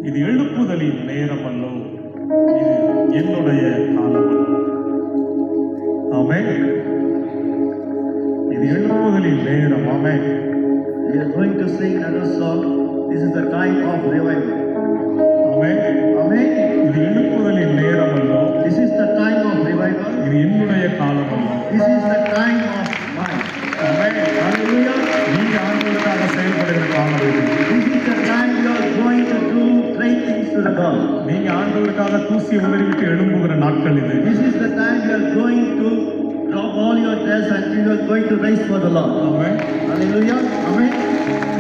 இது எழுப்புதலின் நேரம் அல்லோ, இது என்னுடைய காலம். ஆமென். இது எழுப்புதலின் நேரம். ஆமென். We are going to sing another song. This is the time of revival. Amen. Amen. இது எழுப்புதலின் நேரம் அல்லோ, This is the time of revival. இது என்னுடைய காலம் அல்லோ. This is the time of mine. ஆமென். ஹalleluya. நீங்க ஆண்டவருக்காக செயல்படுகிற காலம் இது. This is the time you are going to do great things to the God. நீங்க ஆண்டவருக்காக தூசி உதறிவிட்டு எழும்புகிற நாட்கள் இது. This is the time you are going to drop all your dress and you are going to rise for the Lord. Amen. Hallelujah. Amen.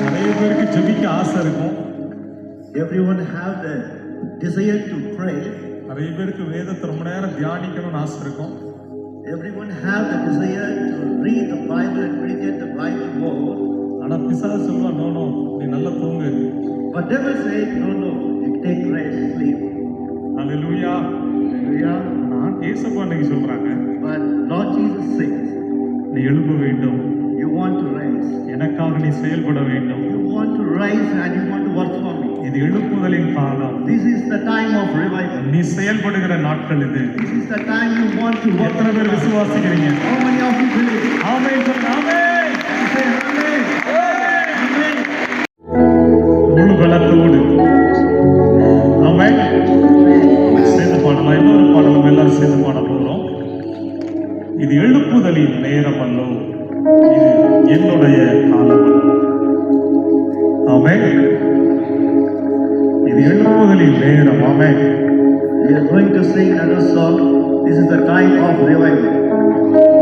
நிறைய பேருக்கு ஜெபிக்க ஆசை இருக்கும். Everyone have the desire to pray. நிறைய பேருக்கு வேதத்தை ரொம்ப நேரம் தியானிக்கணும்னு ஆசை இருக்கும். Everyone have the desire to read the Bible and meditate the Bible more. ஆனா பிசாசு சொல்லுவா, நோ நோ, நீ நல்லா தூங்கு. But devil say, no, you take rest, sleep. Hallelujah. Hallelujah. நான் ஏசப்பா இன்னைக்கு சொல்றாங்க, But Lord Jesus says, நீ எழும்ப வேண்டும், you want to rise. எனக்காக நீ செயல்பட வேண்டும். You want to rise and you want to work for me. இது எழுப்புதலின் காலம். This is the time of revival. நீ செயல்படுகிற நாட்கள் இது. This is the time you want to work. எத்தனை பேர் விசுவாசிக்கிறீங்க? How many of you believe? ஆமென் சொல்லுங்க. ஆமென். Say amen. Amen. முழு பலத்தோடு ஆமென் சேர்ந்து பாடலாம். இன்னொரு பாடல் நம்ம எல்லாரும் சேர்ந்து பாட போகிறோம். இது எழுப்புதலின் நேரம் அல்லோ, இது என்னுடைய காலம். ஆமென். இது எழுப்புதலின் நேரம். ஆமென். We are going to sing another song. This is the time of revival.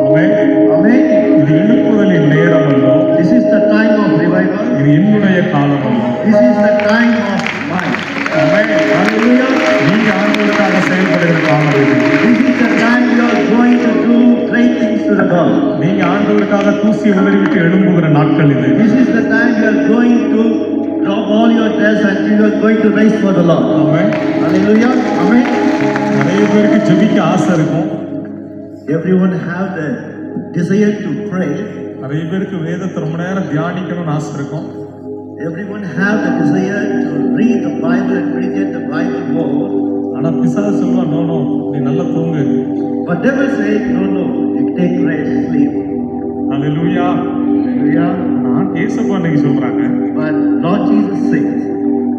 Amen. Amen. இது எழுப்புதலின் நேரம் அல்லோ, This is the time of revival. இது என்னுடைய காலம் அல்லோ. This is the time of mine. ஆமென். ஹalleluya. நீங்க ஆண்டவருக்காக செயல்படுகிற காலம் இது. This is the time you are going to do great things to the God. நீங்க ஆண்டவருக்காக தூசி உதறிவிட்டு எழும்புகிற நாட்கள் இது. This is the time you are going to drop all your dress and you are going to rise for the Lord. Amen. Hallelujah. Amen. நிறைய பேருக்கு ஜெபிக்க ஆசை இருக்கும். Everyone have the desire to pray. நிறைய பேருக்கு வேதத்தை ரொம்ப நேரம் தியானிக்கணும்னு ஆசை இருக்கும். Everyone have the desire to read the Bible and meditate the Bible more. ஆனா பிசாசு சொல்லுவா, நோ நோ, நீ நல்லா தூங்கு. But devil say, no, you take rest, sleep. Hallelujah. Hallelujah. நான் ஏசப்பா இன்னைக்கு சொல்றாங்க, But Lord Jesus says,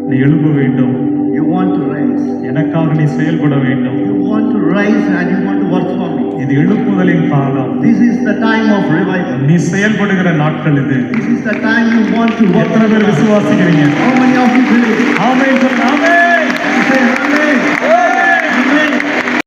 நீ எழும்ப வேண்டும், you want to rise. எனக்காக நீ செயல்பட வேண்டும். You want to rise and you want to work for me. இது எழுப்புதலின் காலம். This is the time of revival. நீ செயல்படுகிற நாட்கள் இது. This is the time you want to work. எத்தனை பேர் விசுவாசிக்கிறீங்க? How many of you believe? ஆமென் சொல்லுங்க. ஆமென்.